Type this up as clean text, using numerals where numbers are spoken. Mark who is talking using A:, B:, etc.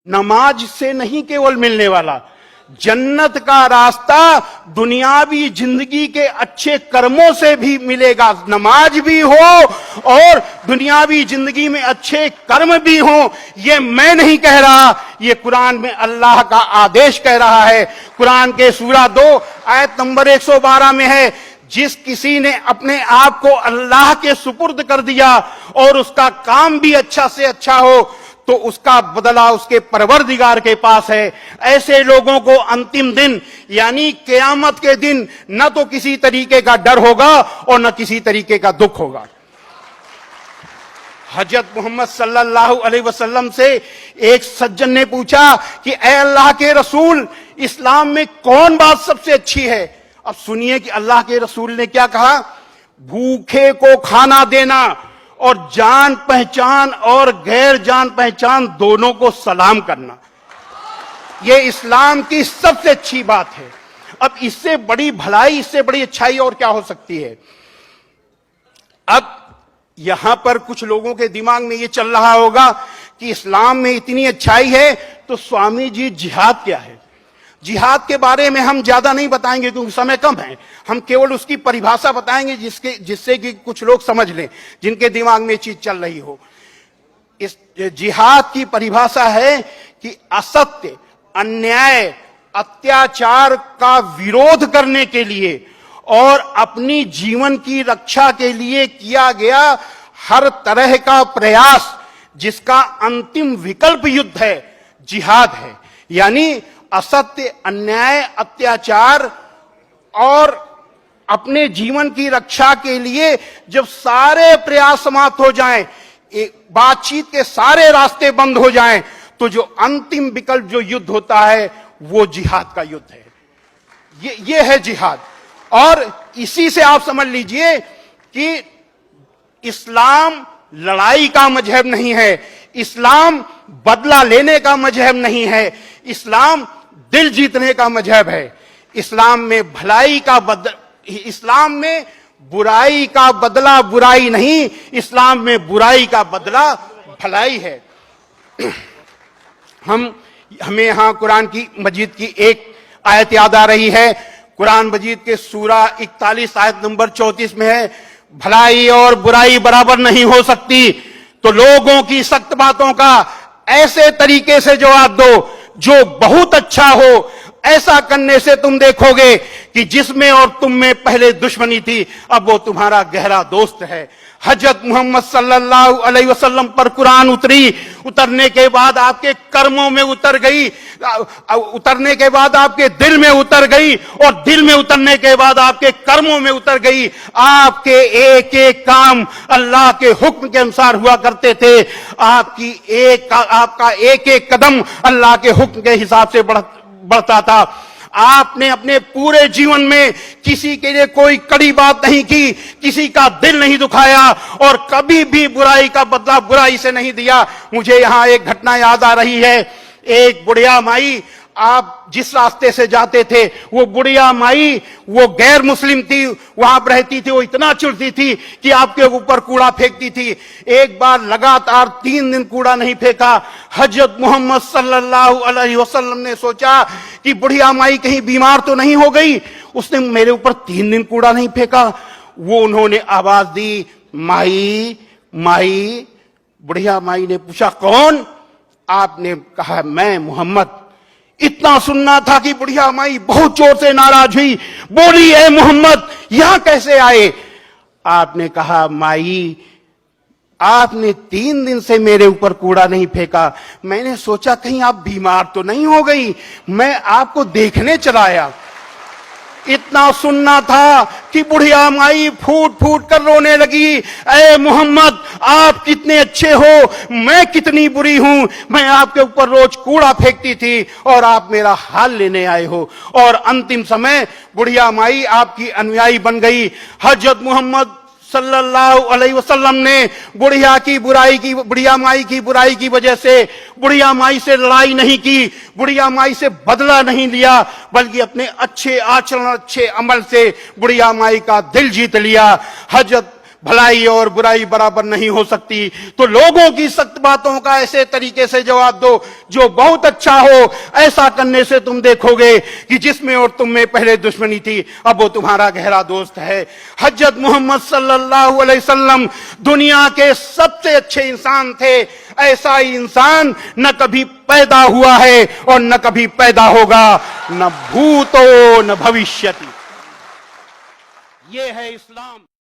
A: नमाज से नहीं केवल मिलने वाला, जन्नत का रास्ता दुनियावी जिंदगी के अच्छे कर्मों से भी मिलेगा। नमाज भी हो और दुनियावी जिंदगी में अच्छे कर्म भी हो। ये मैं नहीं कह रहा, ये कुरान में अल्लाह का आदेश कह रहा है। कुरान के सूरा 2 आयत नंबर 112 में है, जिस किसी ने अपने आप को अल्लाह के सुपुर्द कर दिया और उसका काम भी अच्छा से अच्छा हो तो उसका बदला उसके परवरदिगार के पास है। ऐसे लोगों को अंतिम दिन यानी क़यामत के दिन न तो किसी तरीके का डर होगा और न किसी तरीके का दुख होगा। हजरत मोहम्मद सल्लल्लाहु अलैहि वसल्लम से एक सज्जन ने पूछा कि ए अल्लाह के रसूल, इस्लाम में कौन बात सबसे अच्छी है? अब सुनिए कि अल्लाह के रसूल ने क्या कहा। भूखे को खाना देना और जान पहचान और गैर जान पहचान दोनों को सलाम करना, यह इस्लाम की सबसे अच्छी बात है। अब इससे बड़ी भलाई, इससे बड़ी अच्छाई और क्या हो सकती है? अब यहां पर कुछ लोगों के दिमाग में यह चल रहा होगा कि इस्लाम में इतनी अच्छाई है तो स्वामी जी जिहाद क्या है? जिहाद के बारे में हम ज्यादा नहीं बताएंगे क्योंकि समय कम है। हम केवल उसकी परिभाषा बताएंगे जिससे कि कुछ लोग समझ लें, जिनके दिमाग में चीज चल रही हो। इस जिहाद की परिभाषा है कि असत्य, अन्याय, अत्याचार का विरोध करने के लिए और अपनी जीवन की रक्षा के लिए किया गया हर तरह का प्रयास जिसका अंतिम विकल्प युद्ध है, जिहाद है। यानी असत्य, अन्याय, अत्याचार और अपने जीवन की रक्षा के लिए जब सारे प्रयास समाप्त हो जाएं, बातचीत के सारे रास्ते बंद हो जाएं, तो जो अंतिम विकल्प जो युद्ध होता है वो जिहाद का युद्ध है। ये है जिहाद। और इसी से आप समझ लीजिए कि इस्लाम लड़ाई का मजहब नहीं है, इस्लाम बदला लेने का मजहब नहीं है, इस्लाम दिल जीतने का मजहब है। इस्लाम में भलाई का इस्लाम में बुराई का बदला बुराई नहीं, इस्लाम में बुराई का बदला भलाई है। हमें यहां कुरान की मजीद की एक आयत याद आ रही है। कुरान मजीद के सूरा 41 आयत नंबर 34 में है, भलाई और बुराई बराबर नहीं हो सकती, तो लोगों की सख्त बातों का ऐसे तरीके से जवाब दो जो बहुत अच्छा हो। ऐसा करने से तुम देखोगे कि जिसमें और तुम में पहले दुश्मनी थी अब वो तुम्हारा गहरा दोस्त है। हजरत मोहम्मद सल्लल्लाहु अलैहि वसल्लम पर कुरान उतरने के बाद आपके कर्मों में उतर गई, उतरने के बाद आपके दिल में उतर गई और दिल में उतरने के बाद आपके कर्मों में उतर गई। आपके एक एक काम अल्लाह के हुक्म के अनुसार हुआ करते थे। आपका एक एक कदम अल्लाह के हुक्म के हिसाब से बढ़ता था। आपने अपने पूरे जीवन में किसी के लिए कोई कड़ी बात नहीं की, किसी का दिल नहीं दुखाया और कभी भी बुराई का बदला बुराई से नहीं दिया। मुझे यहां एक घटना याद आ रही है। एक बुढ़िया माई, आप जिस रास्ते से जाते थे वो बुढ़िया माई, वो गैर मुस्लिम थी, वहां पर रहती थी, वो इतना चिढ़ती थी कि आपके ऊपर कूड़ा फेंकती थी। एक बार लगातार 3 दिन कूड़ा नहीं फेंका। हजरत मोहम्मद सल्लल्लाहु अलैहि वसल्लम ने सोचा कि बुढ़िया माई कहीं बीमार तो नहीं हो गई, उसने मेरे ऊपर 3 दिन कूड़ा नहीं फेंका। वो उन्होंने आवाज दी, माई माई। बुढ़िया माई ने पूछा कौन? आपने कहा मैं मोहम्मद। इतना सुनना था कि बुढ़िया माई बहुत जोर से नाराज हुई, बोली ए मोहम्मद यहां कैसे आए? आपने कहा माई आपने 3 दिन से मेरे ऊपर कूड़ा नहीं फेंका, मैंने सोचा कहीं आप बीमार तो नहीं हो गई, मैं आपको देखने चला आया। इतना सुनना था कि बुढ़िया माई फूट फूट कर रोने लगी, ए मोहम्मद आप कितने अच्छे हो, मैं कितनी बुरी हूं, मैं आपके ऊपर रोज कूड़ा फेंकती थी और आप मेरा हाल लेने आए हो। और अंतिम समय बुढ़िया माई आपकी अनुयायी बन गई। हजरत मोहम्मद सल्लल्लाहु अलैहि वसल्लम ने बुढ़िया माई की बुराई की वजह से बुढ़िया माई से लड़ाई नहीं की, बुढ़िया माई से बदला नहीं लिया, बल्कि अपने अच्छे आचरण, अच्छे अमल से बुढ़िया माई का दिल जीत लिया। हजरत भलाई और बुराई बराबर नहीं हो सकती, तो लोगों की सख्त बातों का ऐसे तरीके से जवाब दो जो बहुत अच्छा हो। ऐसा करने से तुम देखोगे कि जिसमें और तुम में पहले दुश्मनी थी, अब वो तुम्हारा गहरा दोस्त है। हजरत मोहम्मद सल्लल्लाहु अलैहि वसल्लम दुनिया के सबसे अच्छे इंसान थे। ऐसा ही इंसान न कभी पैदा हुआ है और न कभी पैदा होगा, न भूतो न भविष्यति। ये है इस्लाम।